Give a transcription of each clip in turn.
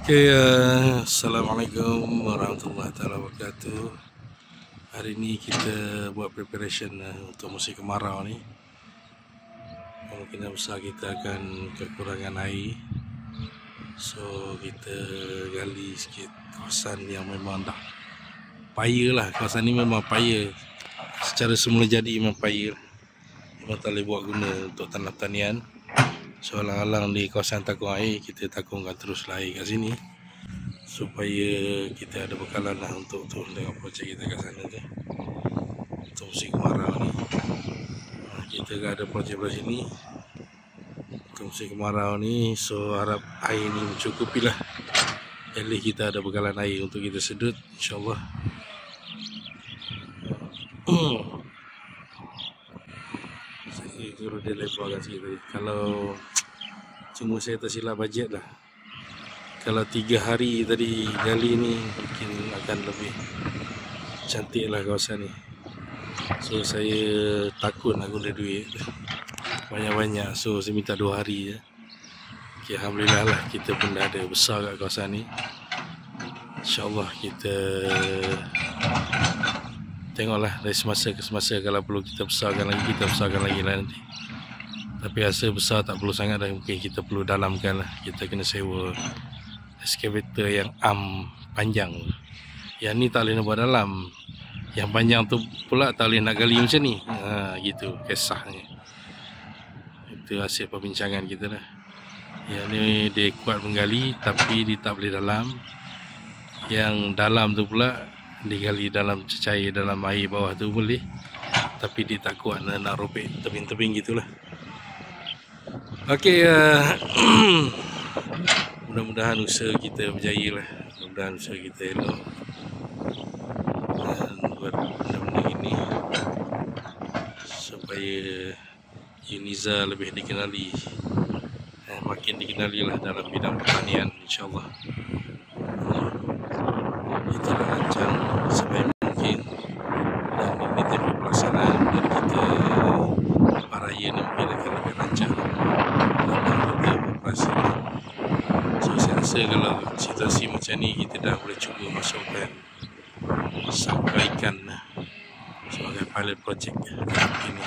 Assalamualaikum warahmatullahi wabarakatuh. Hari ni kita buat preparation untuk musim kemarau ni. Kemungkinan besar kita akan kekurangan air, so kita gali sikit kawasan yang memang dah payah lah. Kawasan ni memang payah, secara semula jadi memang payah, memang tak boleh buat guna untuk tanam tanian. So alang-alang di kawasan takung air, kita takungkan terus air kat sini supaya kita ada bekalan lah untuk tengok projek kita kat sana tu untuk musim kemarau ni. Kita ada projek belah sini untuk musim kemarau ni, so harap air ni mencukupi lah. At least kita ada bekalan air untuk kita sedut, insyaAllah. Saya suruh dia lebarkan sikit tadi. Kalau cuma saya tersilap bajet lah, kalau 3 hari tadi gali ni, mungkin akan lebih cantik lah kawasan ni. So saya takut nak guna duit banyak-banyak, so saya minta 2 hari je. Okay, Alhamdulillah lah, kita pun dah ada besar kat kawasan ni. InsyaAllah kita tengoklah dari semasa ke semasa, kalau perlu kita besarkan lagi, kita besarkan lagi lah nanti. Tapi rasa besar tak perlu sangat dah, mungkin kita perlu dalamkan lah. Kita kena sewa excavator yang panjang. Yang ni tak boleh nak buat dalam, yang panjang tu pula tak boleh nak gali macam ni. Gitu kisahnya. Itu hasil perbincangan kita lah. Yang ni dia kuat menggali, tapi dia tak boleh dalam. Yang dalam tu pula digali dalam cecair, dalam air bawah tu boleh, tapi dia tak kuat nak robek tebing-tebing gitulah. Okey, mudah-mudahan usaha kita berjaya lah. Mudah-mudahan usaha kita elok dan buat benda-benda ini supaya Yuniza lebih dikenali, makin dikenali lah dalam bidang pertanian, insyaAllah. Kita dah rancang sebaik mungkin, dan ini tempoh pelaksanaan dari kita lepas raya ni mungkin akan lebih lancar dalam kita operasi. So saya rasa kalau situasi macam ni, kita dah boleh cuba masukkan sangka ikan sebagai pilot project ini.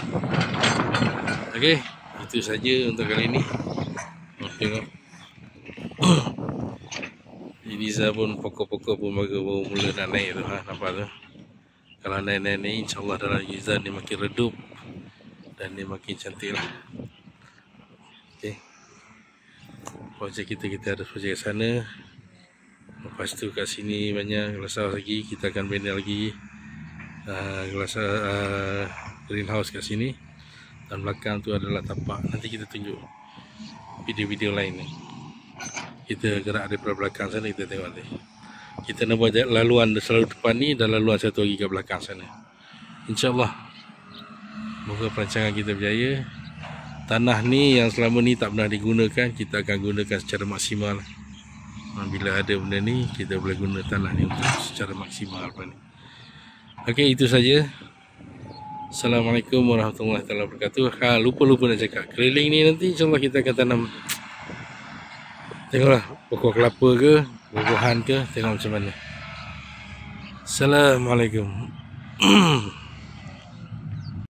Okey, itu saja untuk kali ini. Tengok Yuniza pun pokok-pokok pun baru mula nak naik tu, nampak tu. Kalau naik-naik ni, insyaAllah dalam Yuniza ni makin redup dan dia makin cantik lah. Okay, projek kita ada projek kat sana. Lepas tu kat sini banyak gelasau lagi, kita akan bina lagi greenhouse kat sini. Dan belakang tu adalah tapak. Nanti kita tunjuk video-video lain ni. Kita gerak daripada belakang sana, kita tengok nanti. Kita nak buat laluan selalu depan ni dan laluan satu lagi ke belakang sana, InsyaAllah. Moga perancangan kita berjaya. Tanah ni yang selama ni tak pernah digunakan, kita akan gunakan secara maksimal. Bila ada benda ni, kita boleh guna tanah ni untuk secara maksimal. Okey, itu saja. Assalamualaikum warahmatullahi wabarakatuh. Lupa nak cakap, keliling ni nanti insyaAllah kita akan tanam, tengoklah, pokok kelapa ke, buah-buahan ke, tengok macam mana. Assalamualaikum.